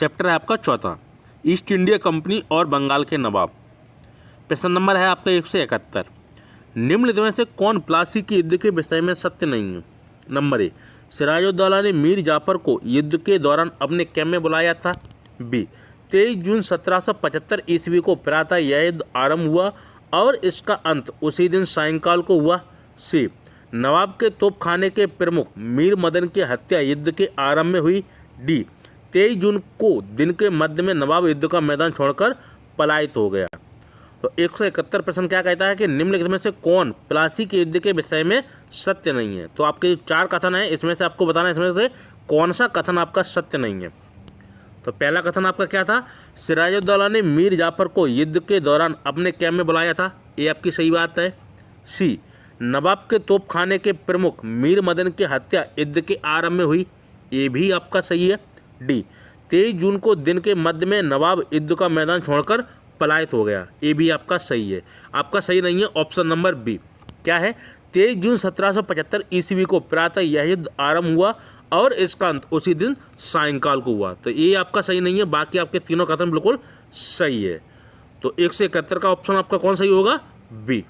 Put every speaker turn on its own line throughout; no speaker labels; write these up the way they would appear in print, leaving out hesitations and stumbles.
Chapter है आपका चौथा, ईस्ट इंडिया कंपनी और बंगाल के नवाब। प्रश्न नंबर है आपका 171। निम्नलिखित में से कौन प्लासी के युद्ध के विषय में सत्य नहीं है? नंबर ए, सिराजुद्दौला ने मीर जाफर को युद्ध के दौरान अपने कैंप में बुलाया था। बी, 23 जून 1775 ईस्वी को प्रातः यह युद्ध आरंभ हुआ और इसका अंत उसी दिन सायंकाल को हुआ। सी, नवाब के तोपखाने के प्रमुख मीर मदन की हत्या युद्ध के आरंभ में हुई। डी, 23 जून को दिन के मध्य में नवाब युद्ध का मैदान छोड़कर पलायित हो गया। तो 171 प्रश्न क्या कहता है कि निम्नलिखित में से कौन प्लासी के युद्ध के विषय में सत्य नहीं है? तो आपके जो 4 कथन है इसमें से आपको बताना है इसमें से कौन सा कथन आपका सत्य नहीं है। तो पहला कथन आपका क्या था? सिराजुद्दौला ने मीर जाफर को युद्ध के दौरान अपने कैंप में बुलाया था, ये आपकी सही बात है। सी, नवाब के तोपखाने के प्रमुख मीर मदन की हत्या युद्ध के आरंभ में हुई, ये भी आपका सही है। डी, 23 जून को दिन के मध्य में नवाब युद्ध का मैदान छोड़कर पलायित हो गया, ये भी आपका सही है। आपका सही नहीं है ऑप्शन नंबर बी। क्या है? 23 जून 1775 ईस्वी को प्रातः यह युद्ध आरंभ हुआ और इसका अंत उसी दिन सायंकाल को हुआ, तो ये आपका सही नहीं है। बाकी आपके तीनों कथन बिल्कुल सही है। तो 171 का ऑप्शन आपका कौन सही होगा? बी।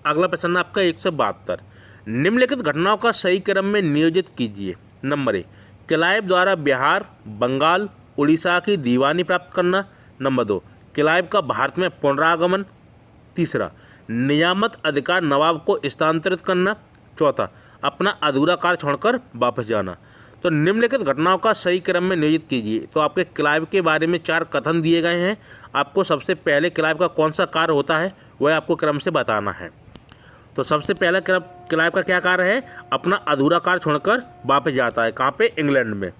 अगला प्रश्न आपका 172। निम्नलिखित घटनाओं का सही क्रम में नियोजित कीजिए। नंबर ए, क्लाइव द्वारा बिहार, बंगाल, उड़ीसा की दीवानी प्राप्त करना। नंबर 2, क्लाइव का भारत में पुनरागमन। तीसरा, नियामत अधिकार नवाब को स्थानांतरित करना। चौथा, अपना अधूरा कार्य छोड़कर वापस जाना। तो निम्नलिखित घटनाओं का सही क्रम में नियोजित कीजिए। तो आपके क्लाइव के बारे में 4 कथन दिए गए हैं। आपको सबसे पहले क्लाइव का कौन सा कार्य होता है वह आपको क्रम से बताना है। तो सबसे पहला क्लाइव का क्या कार्य है? अपना अधूरा कार्य छोड़कर वापस जाता है। कहाँ पे? इंग्लैंड में।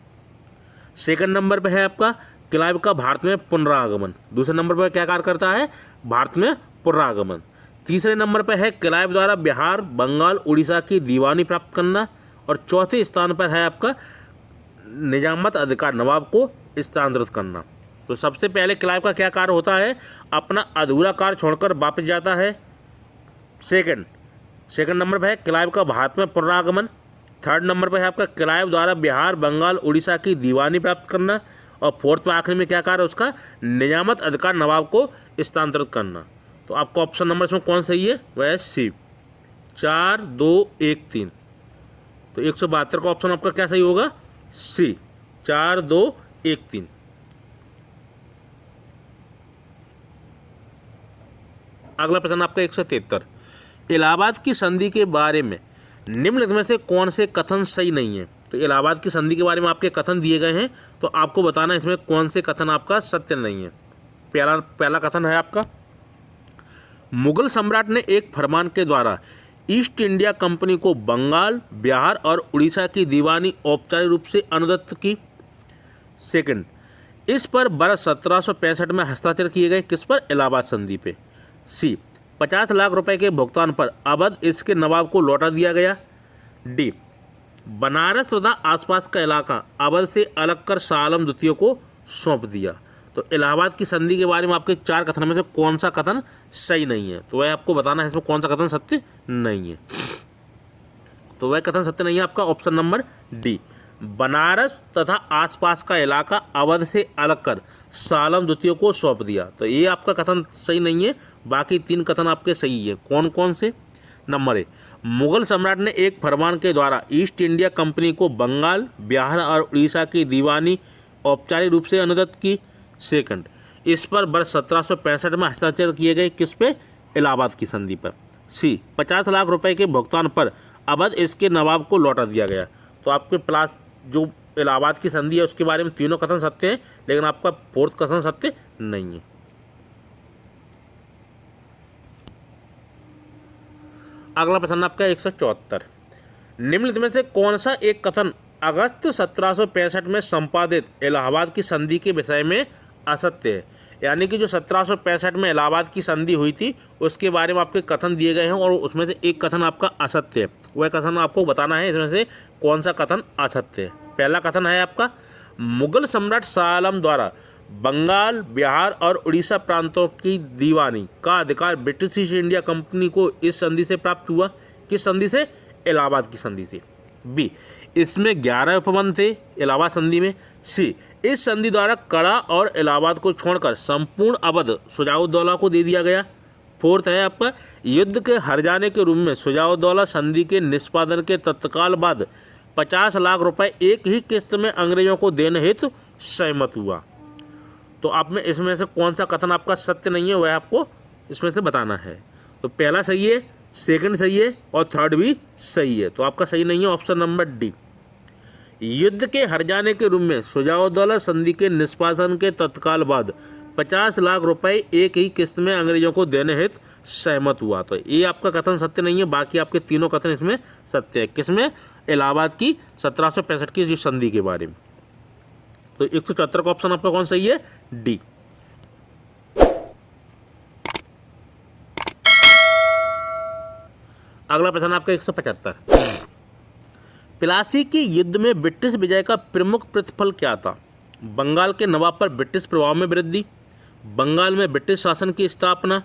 सेकंड नंबर पे है आपका क्लाइव का भारत में पुनरागमन। दूसरे नंबर पर क्या कार्य करता है? भारत में पुनरागमन। तीसरे नंबर पर है क्लाइव द्वारा बिहार, बंगाल, उड़ीसा की दीवानी प्राप्त करना। और चौथे स्थान पर है आपका निजामत अधिकार नवाब को स्थानांतरित करना। तो सबसे पहले क्लाइव का क्या कार्य होता है? अपना अधूरा कार्य छोड़कर वापस जाता है। सेकंड नंबर पर है क्लाइव का भारत में पुनरागमन। थर्ड नंबर पर है आपका क्लाइव द्वारा बिहार, बंगाल, उड़ीसा की दीवानी प्राप्त करना। और फोर्थ में आखिर में क्या कार्य उसका? निजामत अधिकार नवाब को स्थानांतरित करना। तो आपका ऑप्शन नंबर इसमें कौन सही है? वह है सी, 4, 2, 1, 3। तो 172 का ऑप्शन आपका क्या सही होगा? सी, 4, 2, 1, 3। अगला प्रश्न आपका 173। इलाहाबाद की संधि के बारे में निम्नलिखित में से कौन से कथन सही नहीं है? तो इलाहाबाद की संधि के बारे में आपके कथन दिए गए हैं, तो आपको बताना है इसमें कौन से कथन आपका सत्य नहीं है। पहला कथन है आपका, मुगल सम्राट ने एक फरमान के द्वारा ईस्ट इंडिया कंपनी को बंगाल, बिहार और उड़ीसा की दीवानी औपचारिक रूप से अनुदत्त की। सेकंड, इस पर वर्ष 1765 में हस्ताक्षर किए गए। किस पर? इलाहाबाद संधि पे। सी, 50 लाख रुपए के भुगतान पर अवध इसके नवाब को लौटा दिया गया। डी, बनारस तथा आसपास का इलाका अवध से अलग कर शाह आलम द्वितीय को सौंप दिया। तो इलाहाबाद की संधि के बारे में आपके 4 कथन में से कौन सा कथन सही नहीं है? तो वह आपको बताना है इसमें कौन सा कथन सत्य नहीं है। तो वह कथन सत्य नहीं है आपका ऑप्शन नंबर डी, बनारस तथा आसपास का इलाका अवध से अलग कर शाह आलम द्वितीय को सौंप दिया। तो ये आपका कथन सही नहीं है। बाकी 3 कथन आपके सही है। कौन कौन से? नंबर ए, मुगल सम्राट ने एक फरमान के द्वारा ईस्ट इंडिया कंपनी को बंगाल, बिहार और उड़ीसा की दीवानी औपचारिक रूप से अनुदत्त की। सेकंड, इस पर वर्ष 1765 में हस्ताक्षर किए गए। किस पे? इलाहाबाद की संधि पर। सी, 50 लाख रुपए के भुगतान पर अवध इसके नवाब को लौटा दिया गया। तो आपके प्लास जो इलाहाबाद की संधि है उसके बारे में तीनों कथन सत्य हैं, लेकिन आपका फोर्थ कथन सत्य नहीं है। अगला प्रश्न आपका 174। निम्नलिखित में से कौन सा एक कथन अगस्त 1765 में संपादित इलाहाबाद की संधि के विषय में असत्य है? यानी कि जो 1765 में इलाहाबाद की संधि हुई थी उसके बारे में आपके कथन दिए गए हैं और उसमें से एक कथन आपका असत्य है। वह कथन आपको बताना है इसमें से कौन सा कथन असत्य है। पहला कथन है आपका, मुगल सम्राट शाह आलम द्वारा बंगाल, बिहार और उड़ीसा प्रांतों की दीवानी का अधिकार ब्रिटिश ईस्ट इंडिया कंपनी को इस संधि से प्राप्त हुआ। किस संधि से? इलाहाबाद की संधि से। बी, इसमें 11 उपबंध थे इलाहाबाद संधि में। सी, इस संधि द्वारा कड़ा और इलाहाबाद को छोड़कर संपूर्ण अवध शुजाउद्दौला को दे दिया गया। फोर्थ है आपका, युद्ध के हार जाने के रूप में शुजाउद्दौला संधि के निष्पादन के तत्काल बाद 50 लाख रुपए एक ही किस्त में अंग्रेजों को देने हेतु सहमत हुआ। तो आप में इसमें से कौन सा कथन आपका सत्य नहीं है वह आपको इसमें से बताना है। तो पहला सही है, सेकंड सही है और थर्ड भी सही है। तो आपका सही नहीं है ऑप्शन नंबर डी। युद्ध के हार जाने के रूप में शुजाउद्दौला संधि के निष्पादन के तत्काल बाद 50 लाख रुपए एक ही किस्त में अंग्रेजों को देने हेतु सहमत हुआ। तो ये आपका कथन सत्य नहीं है, बाकी आपके तीनों कथन इसमें सत्य है। किसमें? इलाहाबाद की 1765 की जो संधि के बारे में। तो 174 का ऑप्शन आपका कौन सही है? डी। अगला प्रश्न आपका 175, प्लासी के युद्ध में ब्रिटिश विजय का प्रमुख प्रतिफल क्या था? बंगाल के नवाब पर ब्रिटिश प्रभाव में वृद्धि, बंगाल में ब्रिटिश शासन की स्थापना,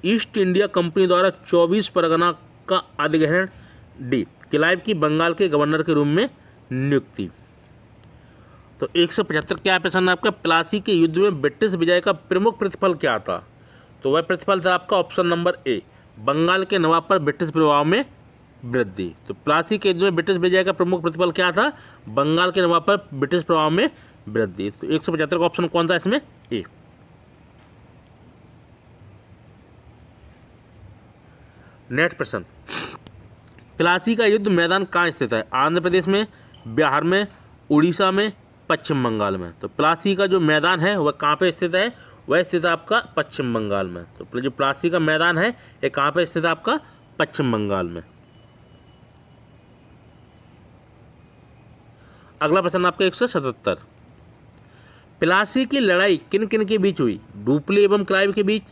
ईस्ट इंडिया कंपनी द्वारा 24 परगना का अधिग्रहण, डी, क्लाइव की बंगाल के गवर्नर के रूप में नियुक्ति। तो 175 क्या प्रश्न आपका, प्लासी के युद्ध में ब्रिटिश विजय का प्रमुख प्रतिफल क्या था? तो वह प्रतिफल था आपका ऑप्शन नंबर ए, बंगाल के नवाब पर ब्रिटिश प्रभाव में वृद्धि। तो प्लासी के युद्ध में ब्रिटिश विजय का प्रमुख प्रतिफल क्या था? बंगाल के नवाब पर ब्रिटिश प्रभाव में वृद्धि। तो 175 का ऑप्शन कौन सा इसमें? ए। नेक्स्ट प्रश्न, प्लासी का युद्ध मैदान कहाँ स्थित है? आंध्र प्रदेश में, बिहार में, उड़ीसा में, पश्चिम बंगाल में। तो प्लासी का जो मैदान है वह कहाँ पे स्थित है? वह स्थित है आपका पश्चिम बंगाल में। तो जो प्लासी का मैदान है ये कहाँ पे स्थित है? आपका पश्चिम बंगाल में। अगला प्रश्न आपका 177, प्लासी की लड़ाई किन किन के बीच हुई? डुप्ले एवं क्लाइव के बीच,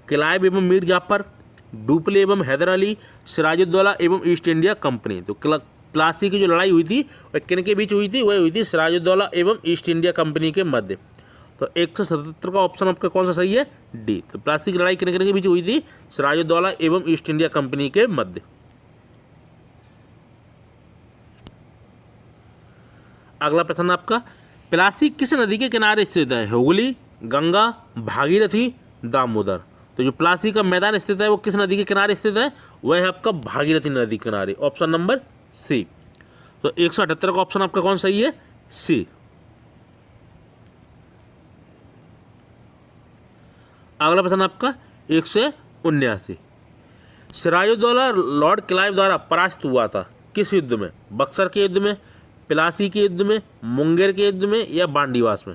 क्लाइव एवं मीर जाफर, डुप्ले एवं हैदर अली, सिराजुद्दौला एवं ईस्ट इंडिया कंपनी। तो प्लासी की जो लड़ाई हुई थी वह किन के बीच हुई थी? वह हुई थी सिराजुद्दौला एवं ईस्ट इंडिया कंपनी के मध्य। तो 177 का ऑप्शन आपका कौन सा सही है? डी। तो प्लासी की लड़ाई किन किन के बीच हुई थी? सिराजुद्दौला एवं ईस्ट इंडिया कंपनी के मध्य। अगला प्रश्न आपका, प्लासी किस नदी के किनारे स्थित है? हुगली, गंगा, भागीरथी, दामोदर। तो जो प्लासी का मैदान स्थित है वो किस नदी के किनारे स्थित है? वह है आपका भागीरथी नदी के किनारे, ऑप्शन नंबर सी। तो 178 का ऑप्शन आपका कौन सही है? सी। अगला प्रश्न आपका 179, सिराजुद्दौला लॉर्ड क्लाइव द्वारा परास्त हुआ था किस युद्ध में? बक्सर के युद्ध में, प्लासी के युद्ध में, मुंगेर के युद्ध में या बांडीवास में?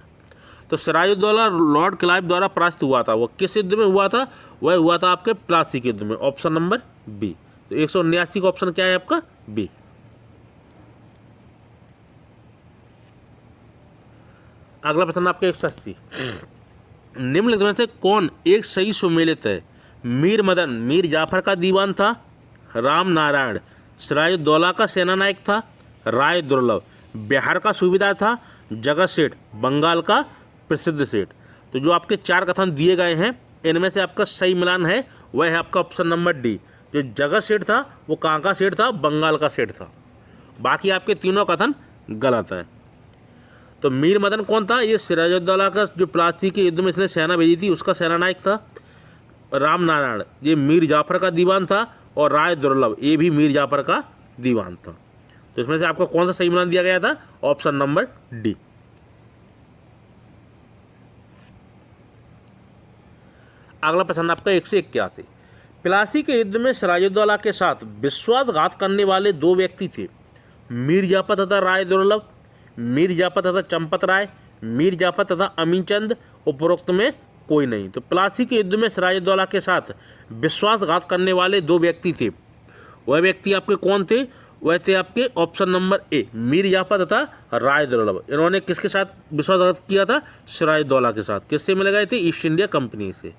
तो सिराजुद्दौला लॉर्ड क्लाइव द्वारा परास्त हुआ था वो किस युद्ध में हुआ था? वह हुआ था आपके प्लासी के युद्ध में, ऑप्शन नंबर बी। तो 179 का ऑप्शन क्या है आपका? बी। अगला प्रश्न आपका 180, निम्नलिखित में से कौन एक सही सुमेलित है? मीर मदन मीर जाफर का दीवान था, राम नारायण सिराजुद्दौला का सेनानायक था, राय दुर्लभ बिहार का सूबेदार था, जगत सेठ बंगाल का प्रसिद्ध सेठ। तो जो आपके चार कथन दिए गए हैं इनमें से आपका सही मिलान है वह है आपका ऑप्शन नंबर डी। जो जगत सेठ था वो कहाँ का सेठ था? बंगाल का सेठ था। बाकी आपके तीनों कथन गलत हैं। तो मीर मदन कौन था? ये सिराजुद्दौला का जो प्लासी के युद्ध में इसने सेना भेजी थी उसका सेनानायक था। राम नारायण ये मीर जाफर का दीवान था और राय दुर्लभ ये भी मीर जाफर का दीवान था। तो इसमें से आपको कौन सा सही मिलान दिया गया था? Option number D. अगला प्रश्न आपका 181, प्लासी के युद्ध में सिराजुद्दौला के साथ विश्वासघात करने वाले दो व्यक्ति थे, मीर जाफर तथा राय दुर्लभ, मीर जाफर तथा चंपत राय, मीर जाफर तथा अमीचंद, उपरोक्त में कोई नहीं। तो प्लासी के युद्ध में सिराजुद्दौला के साथ विश्वासघात करने वाले दो व्यक्ति थे, वह व्यक्ति आपके कौन थे? वह थे आपके option number A, Mir Jafar तथा राय दुर्लभ। इन्होंने किसके साथ विश्वासघात किया था? सिराजुद्दौला के साथ। किससे मिल गए थे? ईस्ट इंडिया कंपनी से।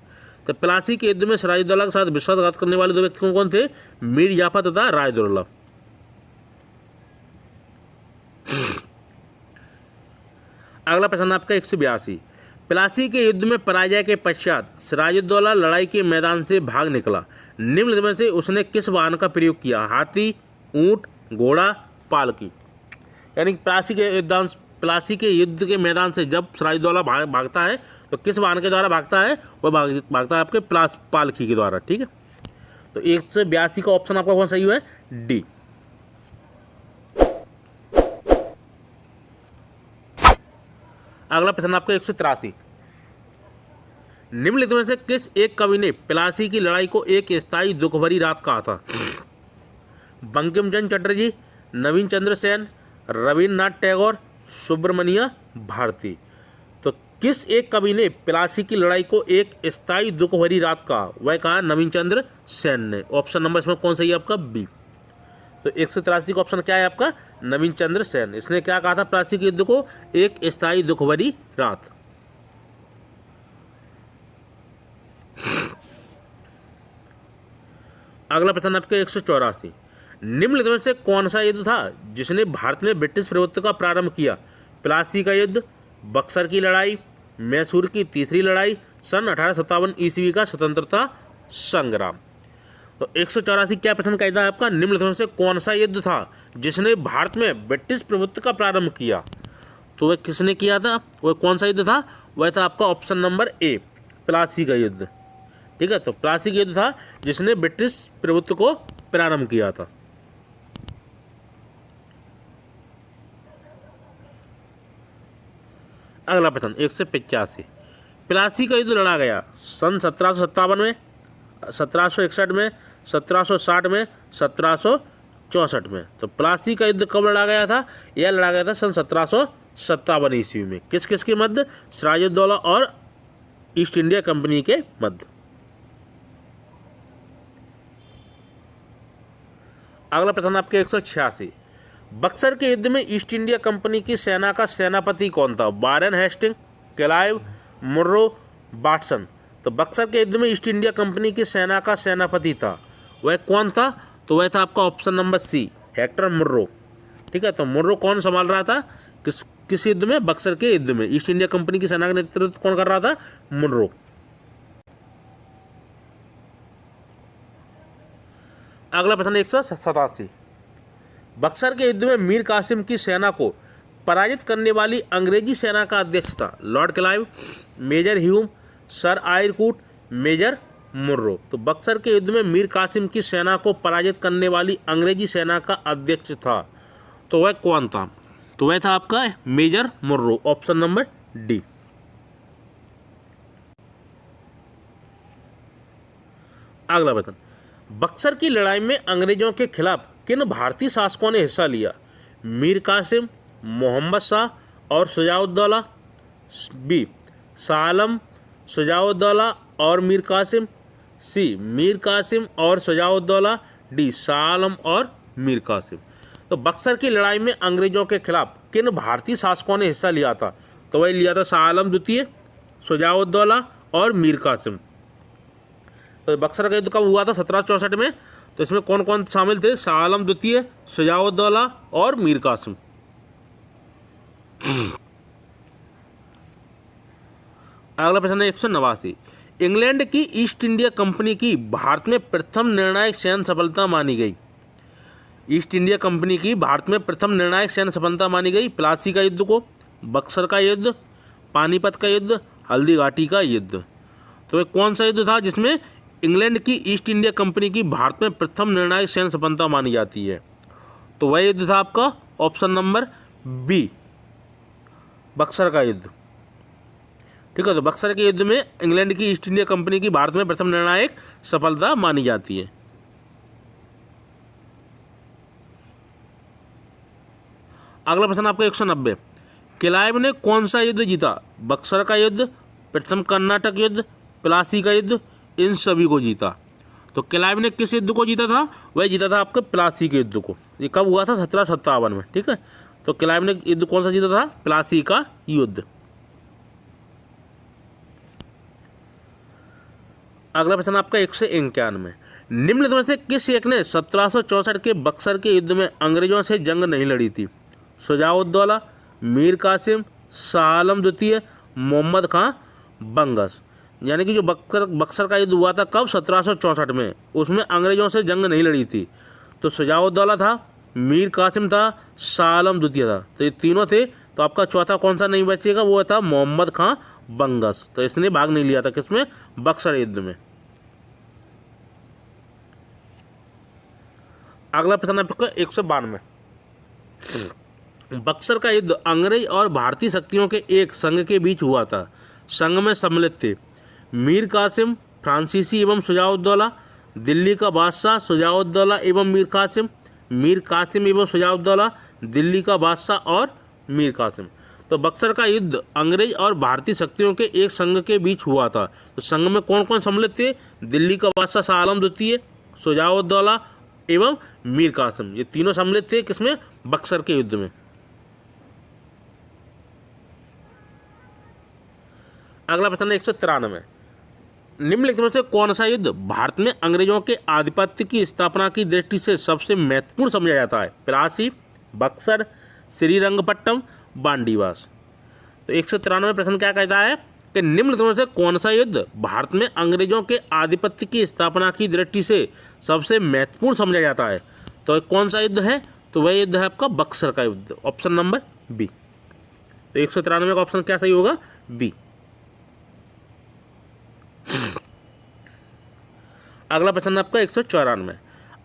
तो प्लासी के युद्ध में सिराजुद्दौला के साथ विश्वासघात करने वाले दो व्यक्ति कौन थे? मीर जाफर तथा राय दुर्लभ। अगला प्रश्न आपका 182, प्लासी के युद्ध में पराजय के पश्चात सिराजुद्दौला लड़ाई के मैदान से भाग निकला, निम्नलिखित में से उसने किस वाहन का प्रयोग किया? हाथी, ऊंट, घोड़ा, पालकी। यानी प्लासी के युद्ध के मैदान से जब सिराजुद्दौला भागता है तो किस वाहन के द्वारा भागता है? वह भागता है आपके पालकी के द्वारा। ठीक है, तो 182 का ऑप्शन आपका कौन सही हुआ है? डी। अगला प्रश्न आपका 183, निम्नलिखित में से किस एक कवि ने प्लासी की लड़ाई को एक स्थायी दुख भरी रात कहा था? बंकिम चंद्र चटर्जी, नवीन चंद्र सेन, रविन्द्रनाथ टैगोर, सुब्रमण्य भारती। तो किस एक कवि ने प्लासी की लड़ाई को एक स्थायी दुख भरी रात कहा? वह कहा नवीन चंद्र सेन ने। ऑप्शन नंबर इसमें कौन सही है आपका? बी। तो 183 का ऑप्शन क्या है आपका? नवीन चंद्र सेन। इसने क्या कहा था प्लासी के युद्ध को? एक स्थायी दुख भरी रात। अगला प्रश्न आपका 184, निम्नलिखित में से कौन सा युद्ध था जिसने भारत में ब्रिटिश प्रभुत्व का प्रारंभ किया? प्लासी का युद्ध, बक्सर की लड़ाई, मैसूर की तीसरी लड़ाई, सन 1857 ईस्वी का स्वतंत्रता संग्राम। तो 184 क्या प्रश्न कहता है आपका? निम्नलिखित में से कौन सा युद्ध था जिसने भारत में ब्रिटिश प्रभुत्व का प्रारंभ किया? तो वह किसने किया था? वह कौन सा युद्ध था? वह था आपका ऑप्शन नंबर ए, प्लासी का युद्ध। ठीक है, तो प्लासी का युद्ध था जिसने ब्रिटिश प्रभुत्व को प्रारंभ किया था। अगला प्रश्न 185, प्लासी का युद्ध लड़ा गया सन 1757 में, 1761 में, 1760 में, 1764 में। तो प्लासी का युद्ध कब लड़ा गया था? यह लड़ा गया था सन 1757 ईस्वी में। किस किस के मध्य? सिराजुद्दौला और ईस्ट इंडिया कंपनी के मध्य। अगला प्रश्न आपके 186, बक्सर के युद्ध में ईस्ट इंडिया कंपनी की सेना का सेनापति कौन था? Warren Hastings, Clive, Munro, Watson. तो बक्सर के युद्ध में ईस्ट इंडिया कंपनी की सेना का सेनापति था, वह कौन था? तो वह था आपका option number C, Hector Murro. ठीक है, तो मुर्रो कौन संभाल रहा था किस युद्ध में? बक्सर के युद्ध में। ईस्ट इंडिया कंपनी की सेना का नेतृत्व कौन कर रहा था? मुर्रो। अगला प्रश्न 187, बक्सर के युद्ध में मीर कासिम की सेना को पराजित करने वाली अंग्रेजी सेना का अध्यक्ष था? Lord Clive, major Hume, sir Eyre Coote, major Munro. तो बक्सर के युद्ध में मीर कासिम की सेना को पराजित करने वाली अंग्रेजी सेना का अध्यक्ष था, तो वह कौन था? तो वह था आपका major Munro. Option number D. अगला प्रश्न, बक्सर की लड़ाई में अंग्रेजों के खिलाफ किन भारतीय शासकों ने हिस्सा लिया? मीर कासिम, मोहम्मद शाह और शुजाउद्दौला। बी, शाह आलम, शुजाउद्दौला और मीर कासिम। सी, मीर कासिम और शुजाउद्दौला। डी, शाह आलम और मीर कासिम। तो बक्सर की लड़ाई में अंग्रेजों के खिलाफ किन भारतीय शासकों ने हिस्सा लिया था? तो वही लिया था शाह आलम द्वितीय, शुजाउद्दौला और मीर कासिम। तो बक्सर का युद्ध कब हुआ था? 1764 में। तो इसमें कौन कौन शामिल थे? शाह आलम द्वितीय, शुजाउद्दौला और मीर कासिम। अगला प्रश्न है 189, इंग्लैंड की ईस्ट इंडिया कंपनी की भारत में प्रथम निर्णायक सैन्य सफलता मानी गई? ईस्ट इंडिया कंपनी की भारत में प्रथम निर्णायक सैन्य सफलता मानी गई प्लासी का युद्ध को, बक्सर का युद्ध, पानीपत का युद्ध, हल्दी घाटी का युद्ध। तो ये कौन सा युद्ध था जिसमें इंग्लैंड की ईस्ट इंडिया कंपनी की भारत में प्रथम निर्णायक सैन्य सफलता मानी जाती है? तो वह युद्ध था आपका ऑप्शन नंबर बी, बक्सर का युद्ध। ठीक है, तो बक्सर के युद्ध में इंग्लैंड की ईस्ट इंडिया कंपनी की भारत में प्रथम निर्णायक सफलता मानी जाती है। अगला प्रश्न आपका 190, क्लाइव ने कौन सा युद्ध जीता? बक्सर का युद्ध, प्रथम कर्नाटक युद्ध, प्लासी का युद्ध, इन सभी को जीता। तो क्लाइव ने किस युद्ध को जीता था? वह जीता था आपके प्लासी के युद्ध को। ये कब हुआ था? 1757 में। ठीक है, तो क्लाइव ने युद्ध कौन सा जीता था? प्लासी का युद्ध। अगला प्रश्न आपका 191, निम्नलिखित में से किस एक ने 1764 के बक्सर के युद्ध में अंग्रेजों से जंग नहीं लड़ी थी? शुजाउद्दौला, मीर कासिम, शाह आलम द्वितीय, मोहम्मद खां बंगस। यानी कि जो बक्सर का युद्ध हुआ था कब? 1764 में। उसमें अंग्रेजों से जंग नहीं लड़ी थी। तो शुजाउद्दौला था, मीर कासिम था, शाह आलम द्वितीय था। तो ये तीनों थे। तो आपका चौथा कौन सा नहीं बचेगा, वो था मोहम्मद खां बंगस। तो इसने भाग नहीं लिया था किसमें, बक्सर युद्ध में। अगला प्रश्न आपका 192। बक्सर का युद्ध अंग्रेज और भारतीय शक्तियों के एक संघ के बीच हुआ था। संघ में सम्मिलित थे मीर कासिम, फ्रांसीसी एवं शुजाउद्दौला, दिल्ली का बादशाह शुजाउद्दौला एवं मीर कासिम, मीर कासिम एवं शुजाउद्दौला, दिल्ली का बादशाह और मीर कासिम। तो बक्सर का युद्ध अंग्रेज और भारतीय शक्तियों के एक संघ के बीच हुआ था। तो संघ में कौन कौन सम्मिलित थे, दिल्ली का बादशाह शाह आलम द्वितीय, शुजाउद्दौला एवं मीर कासिम। ये तीनों सम्मिलित थे किसमें, बक्सर के युद्ध में। अगला प्रश्न 193। निम्नलिखित में से कौन सा युद्ध भारत में अंग्रेजों के आधिपत्य की स्थापना की दृष्टि से सबसे महत्वपूर्ण समझा जाता है, प्लासी, बक्सर, श्रीरंगपट्टम, बांडीवास। तो 193 प्रश्न क्या कहता है कि निम्नलिखित में से कौन सा युद्ध भारत में अंग्रेजों के आधिपत्य की स्थापना की दृष्टि से सबसे महत्वपूर्ण समझा जाता है। तो कौन सा युद्ध है, तो वह युद्ध है आपका बक्सर का युद्ध, ऑप्शन नंबर बी। तो 193 का ऑप्शन क्या सही होगा, बी। अगला प्रश्न आपका 194।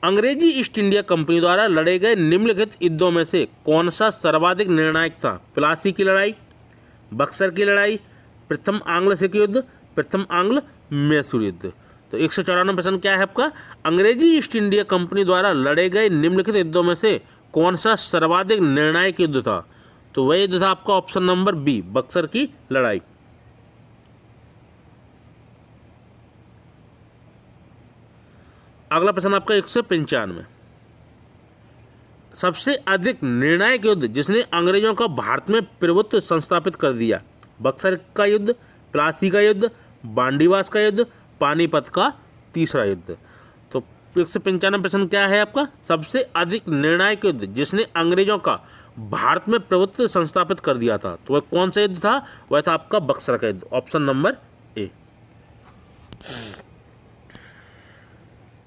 अंग्रेजी ईस्ट इंडिया कंपनी द्वारा लड़े गए निम्नलिखित युद्धों में से कौन सा सर्वाधिक निर्णायक था, प्लासी की लड़ाई, बक्सर की लड़ाई, प्रथम आंग्ल सिख युद्ध, प्रथम आंग्ल मैसूर युद्ध। तो 194 प्रश्न क्या है आपका, अंग्रेजी ईस्ट इंडिया कंपनी द्वारा लड़े गए निम्नलिखित युद्धों में से कौन सा सर्वाधिक निर्णायक युद्ध था। तो वह युद्ध था आपका ऑप्शन नंबर बी, बक्सर की लड़ाई। अगला प्रश्न आपका 195। सबसे अधिक निर्णायक युद्ध जिसने अंग्रेजों का भारत में प्रभुत्व संस्थापित कर दिया, बक्सर का युद्ध, प्लासी का युद्ध, बांडीवास का युद्ध, पानीपत का तीसरा युद्ध। तो 195 प्रश्न क्या है आपका, सबसे अधिक निर्णायक युद्ध जिसने अंग्रेजों का भारत में प्रभुत्व संस्थापित कर दिया था। तो वह कौन सा युद्ध था, वह था आपका बक्सर का युद्ध, ऑप्शन नंबर ए।